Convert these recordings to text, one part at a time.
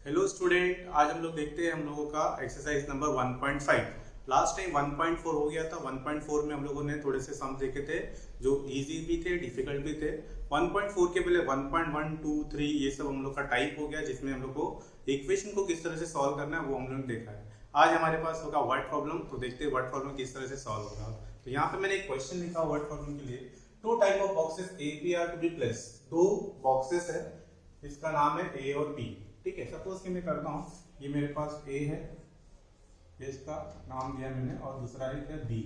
Hello student, आज हम लोग देखते हैं हम लोगों का एक्सरसाइज नंबर 1.5। लास्ट टाइम 1.4 हो गया था। 1.4 में हम लोगों ने थोड़े से सम देखे थे जो इजी भी थे, डिफिकल्ट भी थे। 1.4 के पहले 1.1, 2, 3 ये सब हम लोग का टाइप हो गया, जिसमें हम लोग को इक्वेशन को किस तरह से सॉल्व करना है वो हम लोग ने देखा है। आज हमारे पास होगा वर्ड प्रॉब्लम, तो देखते हैं वर्ड प्रॉब्लम किस तरह से सॉल्व होगा। तो यहाँ पे मैंने एक क्वेश्चन लिखा वर्ड प्रॉब्लम के लिए। Two type of boxes A B are to be place. दो बॉक्सेस है, इसका नाम है ए और बी। ठीक है, सपोज कि मैं करता हूँ, ये मेरे पास ए है, इसका नाम दिया मैंने, और दूसरा है बी।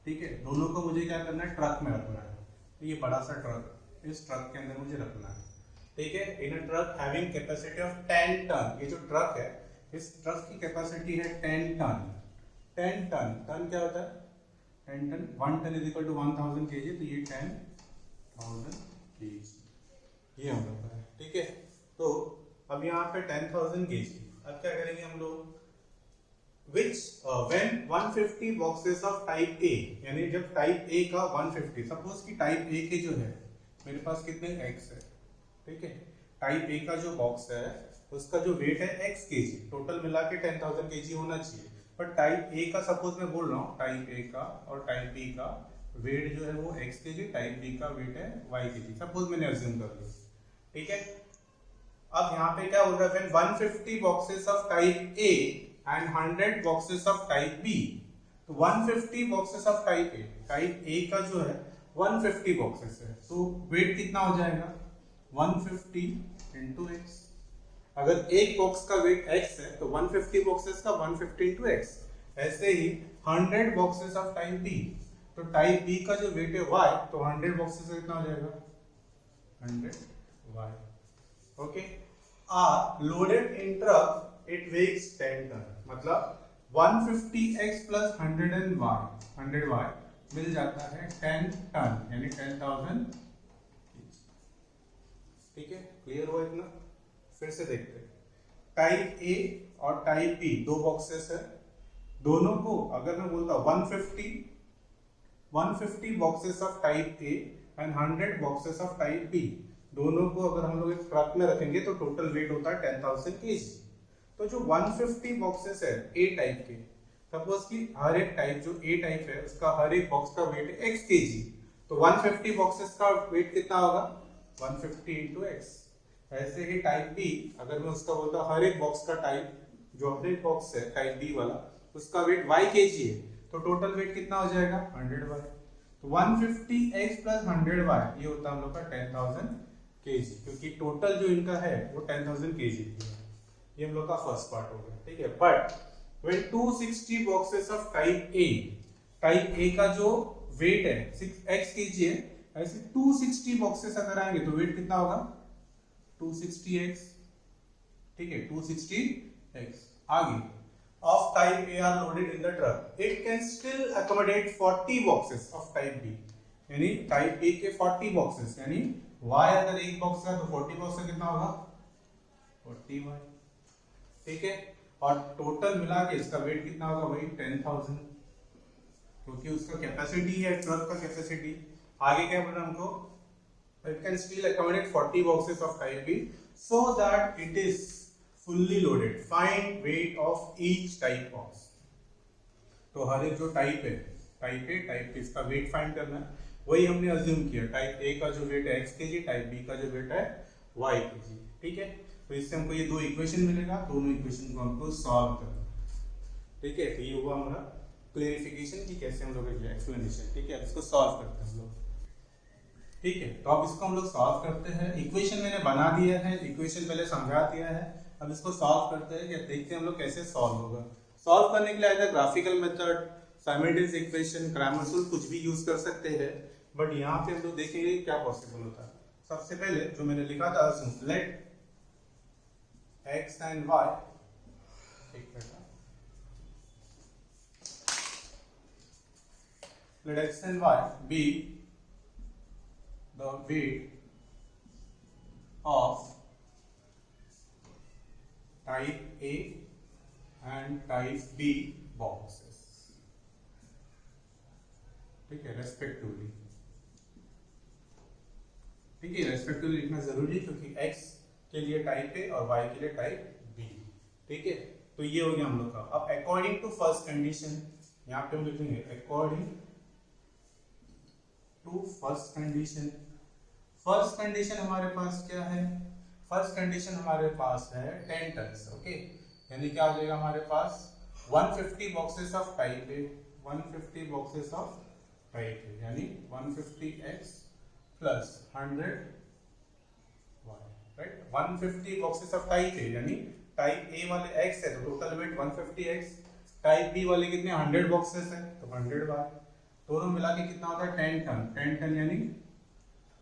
ठीक है, दोनों को मुझे क्या करना है, ट्रक में रखना है। तो ये बड़ा सा ट्रक, इस ट्रक के अंदर मुझे रखना है। ठीक है, in a truck having capacity of 10 ton. ये जो ट्रक है, इस ट्रक की कैपेसिटी है 10 टन। 10 टन, टन क्या होता है, 10 ton, 1 ton is equal to 1000 kg। तो ये 10,000 kg ये हम लोग का है। ठीक है, तो अब यहाँ पे 10,000 kg। अब क्या करेंगे हम लोग, which when 150 boxes of type A, यानी जब टाइप A का 150, सपोज कि टाइप A के जो है मेरे पास कितने x है। ठीक है, टाइप A का जो बॉक्स है उसका जो वेट है x kg, टोटल मिला के 10,000 kg होना चाहिए। पर टाइप A का सपोज मैं बोल रहा हूँ, टाइप A का और टाइप B का वेट जो है वो x kg, टाइप B का वेट है y kg, सपोज मैंने अज्यूम कर लिया। ठीक है, अब यहाँ पे क्या बोल रहा है, 150 boxes of type A and 100 boxes of type B। तो 150 boxes of type A, type A का जो है 150 बॉक्सेस है, तो वेट कितना हो जाएगा, 150 इंटू x। अगर एक बॉक्स का वेट x है तो 150 बॉक्सेस का 150 इंटू x। ऐसे ही 100 बॉक्सेस ऑफ टाइप B, तो टाइप B का जो वेट है y, तो 100 बॉक्सेस का कितना हो जाएगा, 100y। Okay, are loaded in truck, it weighs 10 ton। मतलब 150x plus 100y, 100y मिल जाता है 10 टन, यानी 10,000। ठीक है, क्लियर हुआ इतना। फिर से देखते हैं, टाइप A और टाइप B दो बॉक्सेस है। दोनों को अगर मैं बोलता 150 boxes of type A and 100 boxes of type B, दोनों को अगर हम लोग एक ट्रक में रखेंगे तो टोटल वेट होता है 10,000 kg। तो जो 150 बॉक्सेस है ए टाइप के, सपोज कि हर एक टाइप जो ए टाइप है उसका हर एक बॉक्स का वेट है x kg, तो 150 बॉक्सेस का वेट कितना होगा, 150 इंटू x। ऐसे ही टाइप बी, अगर मैं उसका बोलता हर एक बॉक्स का टाइप, जो अपने बॉक्स है टाइप बी वाला, उसका वेट y kg है, तो टोटल वेट कितना हो जाएगा, 100y। तो 150x प्लस 100y ये होता है हम लोग का 10,000 kg, क्योंकि टोटल जो इनका है वो 10,000 kg है। ये हम लोग का फर्स्ट पार्ट हो गया। ठीक है, but when 260 boxes of type A, type A का जो वेट है 6x kg है, ऐसे 260 बॉक्सेस अगर आएंगे तो वेट कितना होगा, 260x। ठीक है, 260x। आगे, of type A are loaded in the truck, it can still accommodate 40 boxes of type B। यानी टाइप A के 40 बॉक्सेस, यानी y अगर एक बॉक्स का तो 40 बॉक्स का कितना होगा, 40y। ठीक है, और टोटल मिला के इसका वेट कितना होगा, वही 10,000, क्योंकि उसका कैपेसिटी है ट्रक का कैपेसिटी। आगे क्या बोला हमको, it can still accommodate 40 boxes of type B so that it is fully loaded. Find weight of each type box. तो हर एक जो टाइप है, टाइप ए टाइप बी, इसका वेट फाइंड करना है। वही हमने अज्यूम किया, टाइप ए का जो वेट है x kg, टाइप बी का जो वेट है y kg। ठीक है, तो इससे हमको ये दो इक्वेशन मिलेगा, दोनों इक्वेशन को हमको सॉल्व करना। ठीक है, तो ये हुआ हमारा क्लेरिफिकेशन कि कैसे हम लोग एक्सप्लेनेशन। ठीक है, इसको सॉल्व करते हैं हम लोग। ठीक है, तो अब इसको हम लोग सॉल्व करते हैं। इक्वेशन मैंने बना दिया है, इक्वेशन पहले समझा दिया है, अब इसको सॉल्व करते हैं। या देखते हैं हम लोग कैसे सॉल्व होगा। सॉल्व करने के लिए आएगा graphical method, simultaneous equation, grammar rule, कुछ भी यूज कर सकते हैं। बट यहाँ पे हम लोग देखेंगे क्या पॉसिबल होता है। सबसे पहले जो मैंने लिखा था, let x and y, let x and y be the weight of type A and type B boxes। ठीक है, रेस्पेक्टिवली। ठीक है, रेस्पेक्टिवली लिखना जरूरी है, क्योंकि x के लिए टाइप ए और y के लिए टाइप ठीक है, तो ये हो गया हम लोग का। अब अकॉर्डिंग टू फर्स्ट कंडीशन, यहाँ पे हम लिखेंगे according to first condition. First condition हमारे पास क्या है? फर्स्ट कंडीशन हमारे पास है 10 टन। ओके, यानी क्या हो जाएगा हमारे पास 150 boxes of type A, 150 boxes of type A, यानी 150x plus 100y, right. 150 boxes of type A, यानी टाइप ए वाले x है तो total weight 150x, type B वाले कितने 100 बॉक्सेस है तो 100y, दोनों मिला के कितना होता है 10 टन। 10 टन यानी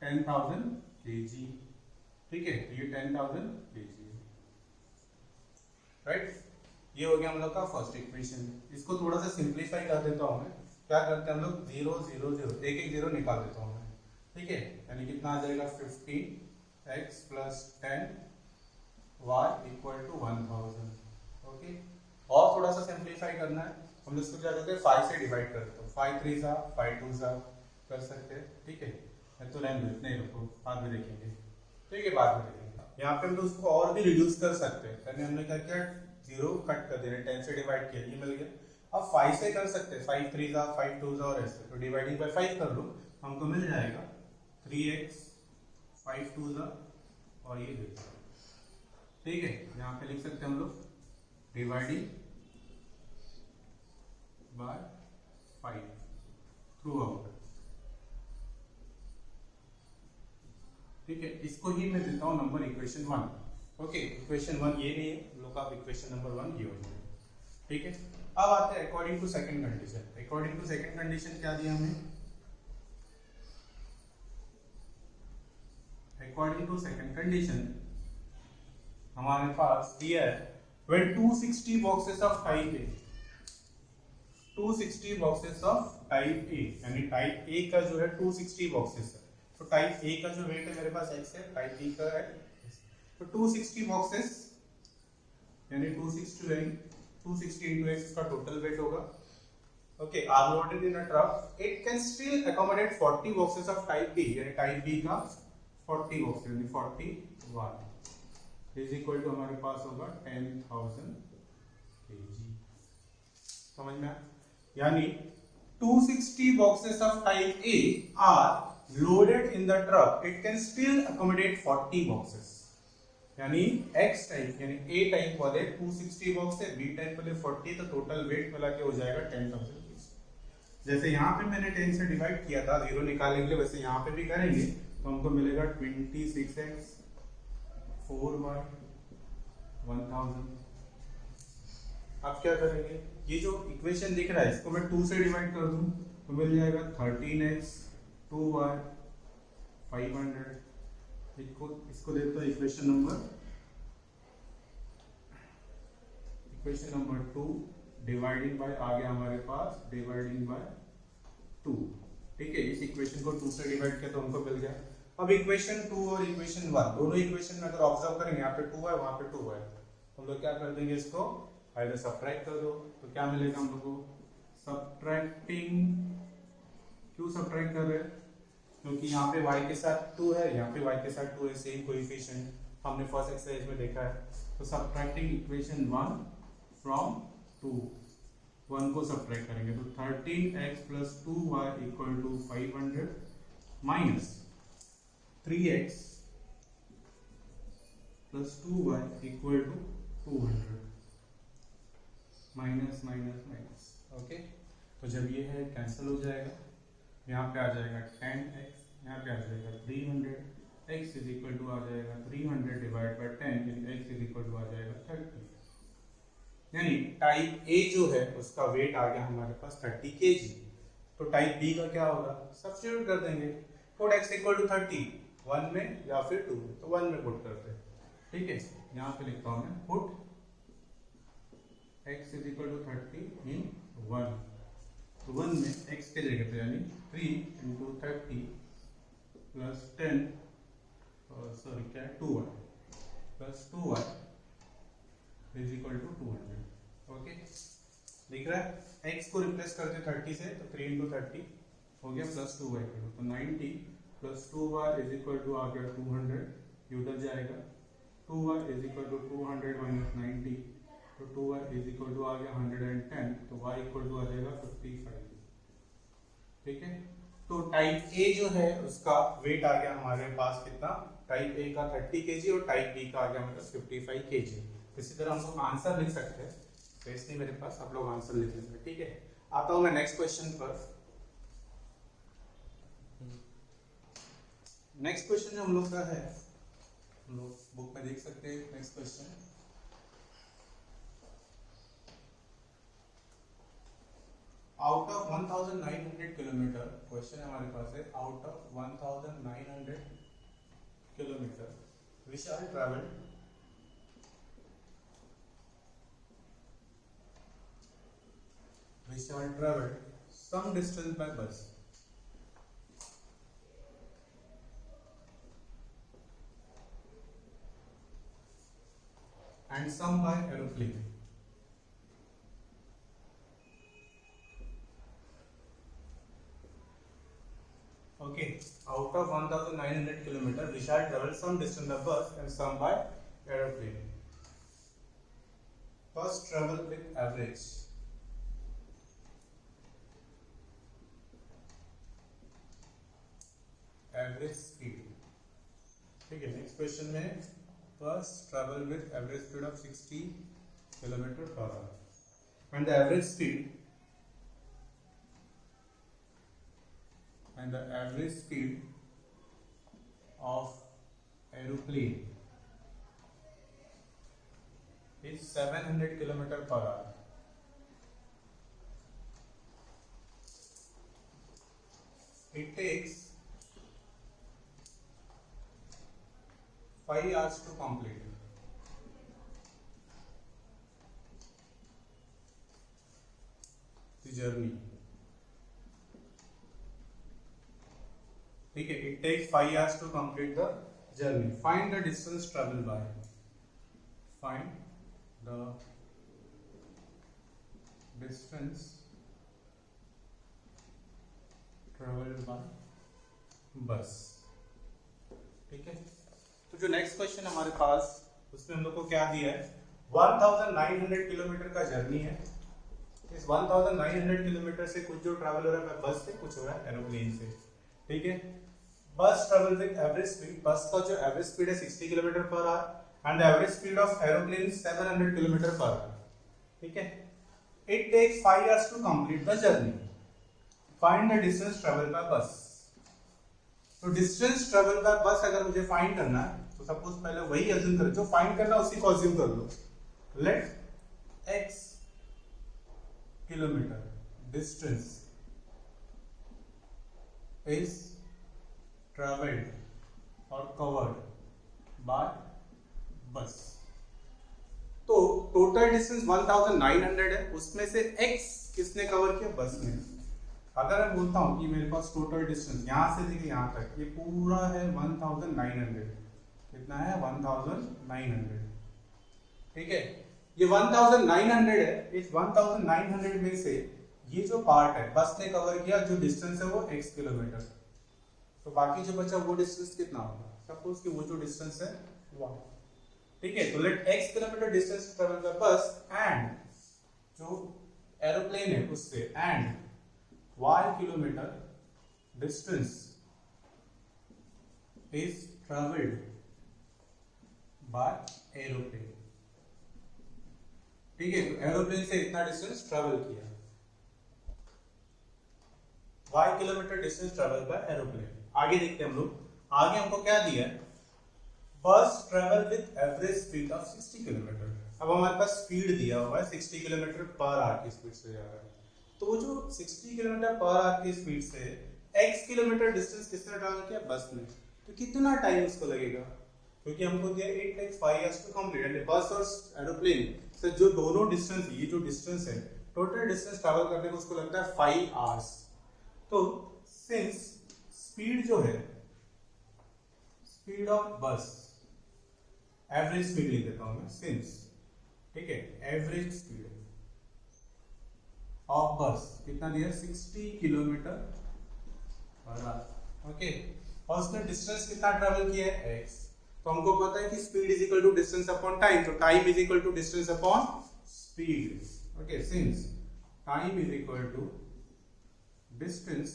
10,000 kg, ठीक है, तो ये 10,000 kg, राइट। ये हो गया हम लोग का फर्स्ट इक्वेशन। इसको थोड़ा सा सिंप्लीफाई कर देता हूँ मैं। क्या करते हैं हम लोग 0 0 0 एक एक जीरो निकाल देता हूँ मैं, ठीक है, यानी कितना आ जाएगा 15x plus 10y equal to 1000। Okay, और थोड़ा सा सिंप्लीफाई करना है, हम लोग इसको क्या करते हैं 5 से डिवाइड करते हैं, 5 3 सा 5 2 सा कर सकते हैं, ठीक है। तो रहने दो, नहीं रखो, बाद में देखेंगे, ठीक है, बाद में देखेंगे। यहाँ पे हम लोग उसको और भी रिड्यूस कर सकते हैं, यानी हमने क्या किया 0 कट कर दिया, 10 से डिवाइड किया, ये मिल गया। अब 5 से कर सकते हैं, 5 3 सा 5 2 सा और ऐसे, तो डिवाइडिंग बाय 5 कर लो, हमको मिल जाएगा 3x 5 2 सा और ये देखो, ठीक है। यहाँ पे लिख सकते हैं हम लोग डिवाइडिंग बाय 5 थ्रू आउट, ठीक है। इसको ही मैं देता हूँ नंबर इक्वेशन 1। ओके, इक्वेशन 1 ये नहीं है लोग, आप इक्वेशन नंबर 1 ये हो जाए, ठीक है। अब आते हैं according to second condition. According to second condition क्या दिया हमें? अकॉर्डिंग टू सेकंड कंडीशन हमारे पास दिया है when 260 boxes of type A, 260 boxes of type A, यानी टाइप A का जो है 260 बॉक्सेस है, तो टाइप A का जो वेट है मेरे पास x है, टाइप B का है, तो 260 बॉक्सेस यानी 260 into x इसका टोटल वेट होगा। Okay, are loaded in a truck, it can still accommodate 40 boxes of type B, यानी टाइप B का 40 बॉक्सेस यानी 41 इज इक्वल टू हमारे पास होगा 10,000 kg। समझ में? यानी 260 boxes of type A are loaded in the truck, it can still accommodate 40 boxes, यानी X type यानी A टाइप वाले 260 बॉक्स है, B टाइप वाले 40, तो टोटल वेट मिला के हो जाएगा 10,000 kg। जैसे यहाँ पे मैंने 10 से डिवाइड किया था 0 निकालने के लिए, वैसे यहाँ पे भी करेंगे तो हमको मिलेगा 26x 4y 1000। अब क्या करेंगे, ये जो इक्वेशन दिख रहा है इसको मैं 2 से डिवाइड कर दूं तो मिल जाएगा 13x 2y 500। इसको देखते हैं इक्वेशन नंबर 2, डिवाइडिंग बाय आ गया हमारे पास डिवाइडिंग बाय 2, ठीक है। इस इक्वेशन को 2 से डिवाइड किया तो हमको मिल गया। अब इक्वेशन 2 और इक्वेशन 1 दोनों इक्वेशन में अगर ऑब्जर्व करेंगे, यहाँ पे 2 है वहां पे 2 है, हम लोग क्या कर देंगे इसको आइदर सब्ट्रैक्ट कर दो, तो क्या मिलेगा हम लोग को सब्ट्रैक्टिंग। क्यों सब्ट्रैक्ट कर रहे हैं? क्योंकि यहाँ पे y के साथ 2 है, यहाँ पे y के साथ 2 है, सेम कोएफिशिएंट हमने फर्स्ट एक्सरसाइज में देखा है। तो सब्ट्रैक्टिंग इक्वेशन 1 फ्रॉम 2, 1 को सब्ट्रैक्ट करेंगे तो 13x plus 2y equal to 500 minus 3x plus 2y equal to 200 minus minus minus. Okay, तो जब ये है कैंसिल हो जाएगा, यहाँ पे आ जाएगा 10x, यहाँ पे आ जाएगा 300, x इज इक्वल टू आ जाएगा 300 डिवाइड बाय 10, यानी x इज इक्वल टू आ जाएगा 30। यानी टाइप A जो है उसका वेट आ गया हमारे पास 30 kg। तो टाइप B का क्या होगा, सब्स्टिट्यूट कर देंगे, पुट x इक्वल टू 30 1 में या फिर 2 में, तो 1 में पुट करते हैं, ठीक है। यहाँ पे लिखता हूँ मैं put x is equal to 30 in 1, तो 1 में x के जगह पे यानी 3 इंटू 30 प्लस 10 सॉरी क्या है 2y plus 2y is equal to 200। Okay, दिख रहा है, x को रिप्लेस करते 30 से तो 3 इंटू 30 हो गया प्लस 2y, तो 90 plus 2y is equal to आ गया 200, ये उधर जाएगा 2y is equal to 200 minus 90 तो 2y इज इक्वल टू आ गया 110, तो y इक्वल टू आ जाएगा 55। ठीक है, तो टाइप ए जो है उसका वेट आ गया हमारे पास कितना, टाइप ए का 30 kg और टाइप बी का आ गया मतलब 55 kg। इसी तरह हम लोग आंसर लिख सकते हैं, स्पेस नहीं मेरे पास, आप लोग आंसर लिख लेंगे। ठीक है, आता हूं मैं नेक्स्ट क्वेश्चन पर। नेक्स्ट क्वेश्चन जो हम लोग का है, हम लोग बुक में देख सकते हैं। Next question, out of 1900 kilometre, question हमारे पास है out of 1900 kilometre Vishal travel some distance by bus and some by aeroplane. Okay, out of 1900 kilometer we shall travel some distance by bus and some by aeroplane. Bus travel with average speed. ठीक है, next question में बस travel with average speed of 60 kilometre per hour and the average speed of aeroplane is 700 kilometer per hour. It takes 5 hours to complete. The journey. ठीक है, it takes 5 hours to complete the journey. Find the distance traveled by. Find the distance traveled by bus. ठीक है, तो जो next question हमारे पास, उसमें हम लोग को क्या दिया है, 1900 किलोमीटर का जर्नी है। इस 1900 किलोमीटर से कुछ जो ट्रैवल हो रहा है बस से, कुछ हो रहा है एरोप्लेन से। ठीक है, बस ट्रैवल विद एवरेज स्पीड, बस का जो एवरेज स्पीड है 60 kilometre per hour and the average speed of aeroplane 700 kilometre per hour. ठीक है, it takes 5 hours to complete the journey. Find the distance travel by bus. तो distance travel by बस अगर मुझे फाइंड करना है, तो सपोज पहले वही अज्यूम करो, जो फाइंड करना उसी को अज्यूम कर लो। Let x kilometre distance is travelled or covered by bus. तो टोटल डिस्टेंस 1900 है, उसमें से x किसने कवर किया, बस ने। अगर मैं बोलता हूं कि मेरे पास टोटल डिस्टेंस यहां से लेके यहां तक ये पूरा है 1900, कितना है 1900। ठीक है, ये 1900 है। इस 1900 में से ये जो पार्ट है बस ने कवर किया, जो डिस्टेंस है वो x किलोमीटर, तो बाकी जो बचा वो डिस्टेंस कितना होगा, सपोज कि वो जो डिस्टेंस है 1। ठीक है, तो let x kilometre distance travel by bus and जो एरोप्लेन है उससे and y kilometre distance is travelled by aeroplane. ठीक है, तो एरोप्लेन से इतना डिस्टेंस ट्रैवल किया, y kilometre distance travel by aeroplane. आगे देखते हैं हम लोग, आगे हमको क्या दिया है, बस travel with average speed of 60 kilometre. अब हमारे पास स्पीड दिया हुआ है 60 किलोमीटर पर आवर की स्पीड से जा रहा है, तो वो जो 60 किलोमीटर पर आवर की स्पीड से x किलोमीटर डिस्टेंस किसने ट्रैवल किया, बस ने, तो कितना टाइम उसको लगेगा, क्योंकि हमको दिया it takes 5 hours to complete. And bus और एरोप्लेन से जो दोनों डिस्टेंस, ये जो डिस्टेंस है टोटल डिस्टेंस ट्रैवल करने को उसको लगता है 5 hours। तो सिंस स्पीड जो है, स्पीड ऑफ बस, एवरेज स्पीड लिख देता हूं मैं, सिंस, ठीक है, एवरेज स्पीड ऑफ बस कितना दिया, 60 किलोमीटर पर आवर। ओके, और उसने डिस्टेंस कितना ट्रैवल किया है, x। तो हमको पता है कि speed is equal to distance upon time, तो time is equal to distance upon speed. Okay, since time is equal to distance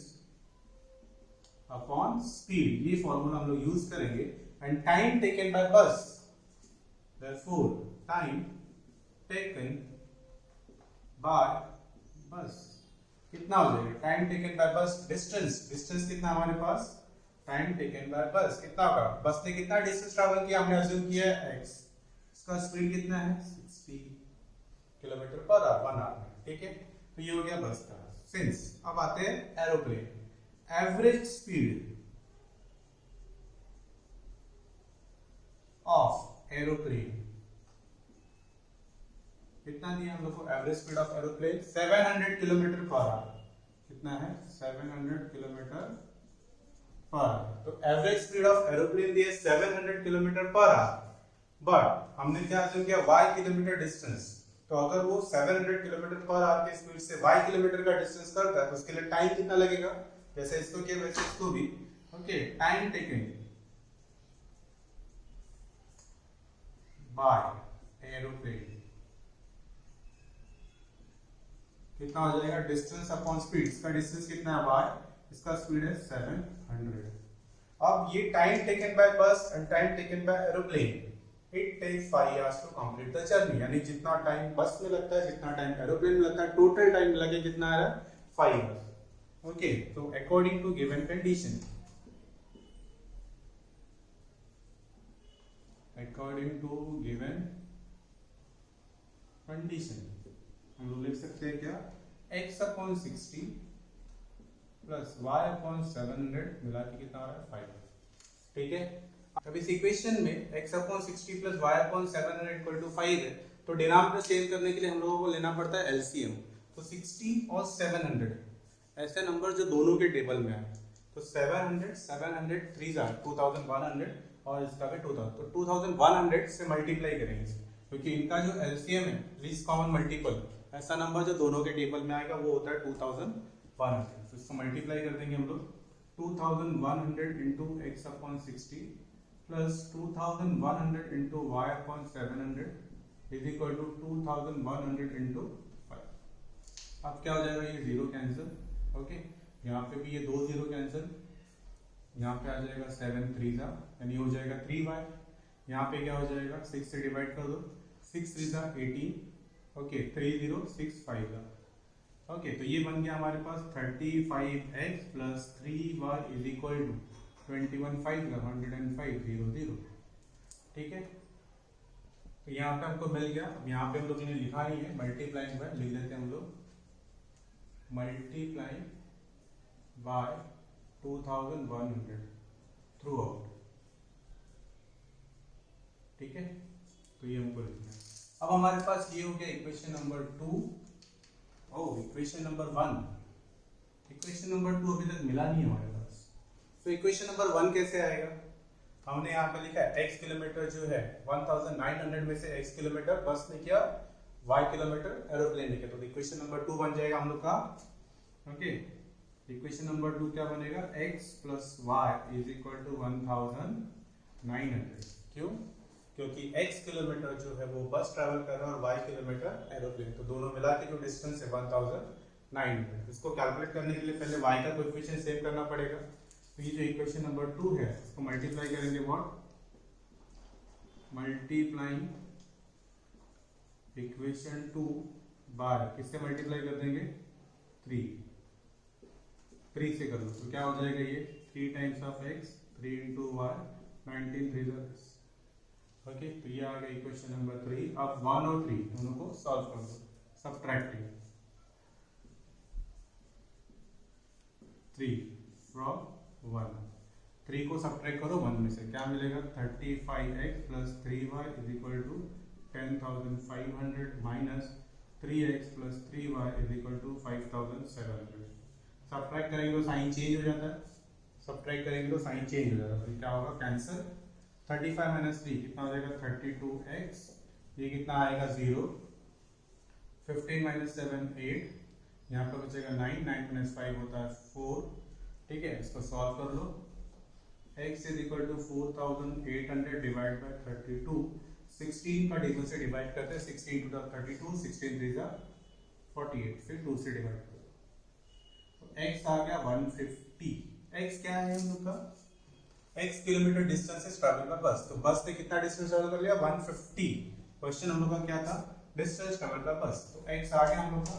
upon speed, ये फॉर्मूला हम लोग यूज करेंगे. And time taken by bus, therefore time taken by bus कितना हो जाएगा? Time taken by bus distance, distance कितना हमारे पास? Time taken by bus कितना होगा? बस ने कितना डिस्टेंस ट्रैवल किया? हमने अज्यूम किया है x. इसका स्पीड कितना है? 60 किलोमीटर पर आवर 1 आवर. ठीक है, तो ये हो गया बस का. सिंस अब आते हैं aeroplane. Average speed of aeroplane कितना दिया हम लोग को? Average speed of aeroplane 700 kilometre per our. कितना है? 700 किलोमीटर पर आवर. तो एवरेज स्पीड ऑफ एरोप्लेन दिया 700 किलोमीटर पर आवर. बट हमने क्या अज्यूम किया? y kilometre distance. तो अगर वो 700 किलोमीटर पर आवर के स्पीड से y किलोमीटर का डिस्टेंस करता है तो उसके लिए टाइम कितना लगेगा? जैसे इसको किया वैसे इसको भी. Okay, time taken by aeroplane कितना हो जाएगा? Distance upon speed. इसका डिस्टेंस कितना है? y. इसका स्पीड है 700. अब ये time taken by bus and time taken by aeroplane, it takes 5 hours to complete the journey. यानी जितना टाइम बस में लगता है, जितना टाइम एरोप्लेन में लगता है, टोटल टाइम लगे कितना आ रहा है? 5 hours. ओके, तो according to given condition, according to given condition हम लोग लिख सकते हैं क्या? x upon 60 plus y upon 700 मिला के कितना आ रहा है? 5. ठीक है, अब इस इक्वेशन में x upon 60 plus y upon 700 equal to 5 है. तो डिनोमिनेटर सेव करने के लिए हम लोगों को लेना पड़ता है एलसीएम. तो 60 और 700 ऐसे नंबर जो दोनों के टेबल में आए. तो 700 700 3 2100 और इसका भी 2000. तो 2100 से मल्टीप्लाई करेंगे क्योंकि इनका जो एलसीएम है, लीस्ट कॉमन मल्टीपल, ऐसा नंबर जो दोनों के टेबल में आएगा वो होता है 2100. तो इसको मल्टीप्लाई कर देंगे हम लोग. 2100 into x upon 60 plus 2100 into y upon 700 is equal to 2100 into 5. अब क्या हो जाएगा? ये जीरो कैंसिल. ओके, यहाँ पे भी ये 2 जीरो कैंसिल. यहाँ पे आ जाएगा 7 3 यानी हो जाएगा 3y. यहाँ पे क्या हो जाएगा? 6 से डिवाइड कर दो. 6 3 18. ओके, 3065. ओके, तो ये बन गया हमारे पास 35x plus 3y is equal to 21 105 ठीक है, तो यहाँ पे हमको मिल गया. अब यहाँ पे हम लोग ने लिखा नहीं है, मल्टीप्लाइंग बाय लिख देते हैं हम लोग. Multiplying by 2100 through out. ठीक है, तो ये हमको लिखना है. अब हमारे पास ये हो गया equation number 2. Equation number 1. Equation number 2 अभी तक मिला नहीं हमारे पास. तो इक्वेशन नंबर 1 कैसे आएगा? हमने यहाँ पे लिखा है x किलोमीटर जो है 1900 में से x किलोमीटर बस ने किया, y किलोमीटर एरोप्लेन ने किया. तो इक्वेशन नंबर 2 बन जाएगा हम लोग का. ओके, इक्वेशन नंबर 2 क्या बनेगा? x plus y is equal to 1900. क्यों? क्योंकि x किलोमीटर जो है वो बस ट्रैवल कर रहा है और y किलोमीटर एरोप्लेन. तो दोनों मिला के जो डिस्टेंस है 1900. इसको कैलकुलेट करने के लिए पहले y का कोएफिशिएंट सेव करना पड़ेगा. तो ये जो इक्वेशन नंबर 2 है इसको मल्टीप्लाई करेंगे. व्हाट? मल्टीप्लाइंग इक्वेशन 2 बाय किससे मल्टीप्लाई कर देंगे? 3 से कर लो. तो क्या हो जाएगा? ये 3 times of x 3 into y 19 3 is. Okay, तो ये आ गया इक्वेशन नंबर 3. अब 1 और 3 दोनों को सॉल्व कर दो. Subtracting 3 from 1. 3 को सब्ट्रैक्ट करो 1 में से, क्या मिलेगा? 35x plus 3y is equal to 10,500 minus 3x plus 3y is equal to 5,700. Subtract करेंगे तो साइन चेंज हो जाता है. सब्ट्रैक्ट करेंगे तो साइन चेंज हो जाता है. तो क्या होगा? कैंसिल. 35 माइनस 3 कितना हो जाएगा? 32x. ये कितना आएगा? 0. 15 माइनस 7 8. यहाँ पर बचेगा 9. 9 माइनस 5 होता है 4. ठीक है, इसको सॉल्व कर लो. x is equal to 4800 divide by 32. 16 का 2 से डिवाइड करते हैं, 16 टू 32, 16 3 48, फिर 2 से डिवाइड करो तो x आ गया 150। x क्या है हम लोग का, x kilometre distance is travel by bus, तो बस ने कितना डिस्टेंस ट्रैवल कर लिया 150। क्वेश्चन हम लोग का क्या था, डिस्टेंस ट्रैवल बाय बस, तो x आ गया हम लोग का,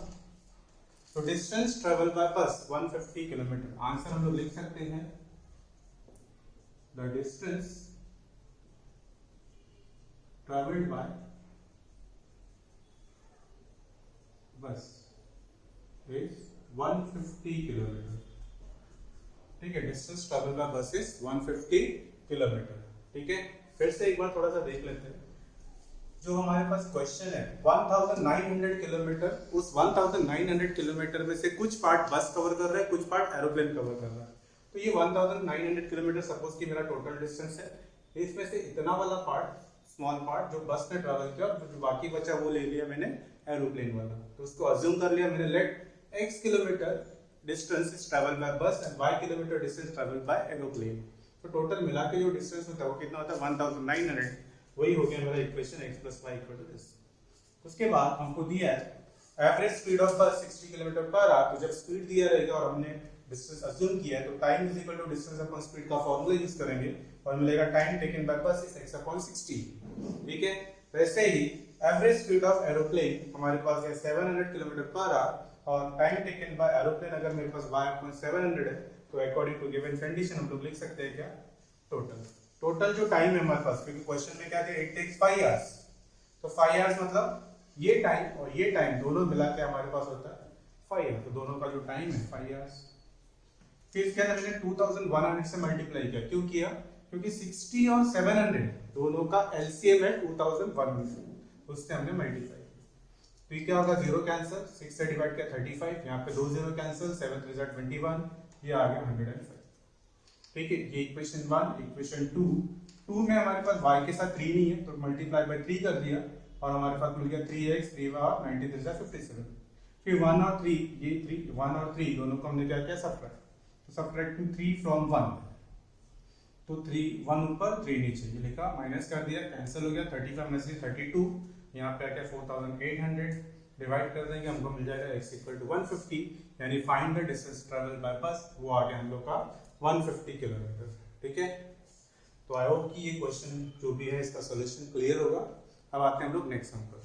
तो डिस्टेंस ट्रैवल बाय बस 150 किलोमीटर। आंसर हम लोग लिख सकते हैं the distance travelled bye bus is 150 kilometre. ठीक है, distance travel by bus is 150 kilometre. ठीक है, फिर से एक बार थोड़ा सा देख लेते हैं। जो हमारे पास क्वेश्चन है 1900 किलोमीटर, उस 1900 किलोमीटर में से कुछ पार्ट बस कवर कर रहा है, कुछ पार्ट एरोप्लेन कवर कर रहा है। तो ये 1900 किलोमीटर सपोज कि मेरा टोटल डिस्टेंस है, इसमें से इतना वाला पार्ट, स्मॉल पार्ट जो बस ने ट्रैवल किया, और जो बाकी बचा वो ले लिया मैंने एरोप्लेन वाला। तो उसको अज्यूम कर लिया मैंने, let x kilometre distance is travel by bus and y kilometre distance travel by aeroplane. तो टोटल मिला के जो डिस्टेंस होता है वो कितना होता है 1900। वही हो गया मेरा इक्वेशन x + y = this। उसके बाद हमको दिया है एवरेज स्पीड ऑफ बस 60 किलोमीटर पर आवर। तो जब स्पीड दिया रहेगा और हमने डिस्टेंस अज्यूम किया है, तो time is equal to distance upon speed का फार्मूला यूज करेंगे और मिलेगा time taken by bus is x/60। ठीक है, वैसे ही एवरेज स्पीड ऑफ एरोप्लेन हमारे पास है 700 किलोमीटर पर आवर, और टाइम टेकन बाय एरोप्लेन अगर मेरे पास y/700 है, तो अकॉर्डिंग टू गिवन कंडीशन हम लोग लिख सकते हैं क्या, टोटल जो टाइम है हमारे पास, क्योंकि क्वेश्चन में क्या दिया, इट टेक्स 5 आवर्स। तो 5 आवर्स मतलब ये टाइम और ये टाइम दोनों मिला के हमारे पास होता है 5 आवर्स। तो दोनों का जो टाइम है 5 आवर्स। फिर क्या मैंने 2100 से मल्टीप्लाई किया, क्यों किया, क्योंकि 60 और 700 दोनों का एलसीएम है 2100, उससे हमने मल्टीप्लाई किया। तो ये क्या होगा, 0 कैंसिल, 6 से डिवाइड किया 35, यहाँ पे 2 0 कैंसिल, 7 3 21, ये आ गया 105। ठीक है, ये इक्वेशन 1। इक्वेशन 2 में हमारे पास y के साथ 3 नहीं है, तो मल्टीप्लाई बाय 3 कर दिया और हमारे पास मिल गया 3x 3 और 93 57। फिर 1 और 3, ये 1 और 3 दोनों को हमने क्या किया, सब्ट्रैक्ट। तो सब्ट्रैक्टिंग 3 फ्रॉम 1, तो 3 1 ऊपर 3 नीचे, ये लिखा, माइनस कर दिया, कैंसिल हो गया, 35 में से 32, यहाँ पे आ गया 4800, डिवाइड कर देंगे, हमको मिल जाएगा x = 150, यानी find the distance travel by बस, वो आ गया हम लोग का 150 किलोमीटर। ठीक है, तो आई होप कि ये क्वेश्चन जो भी है इसका सॉल्यूशन क्लियर होगा। अब आते हैं हम लोग नेक्स्ट सम पर।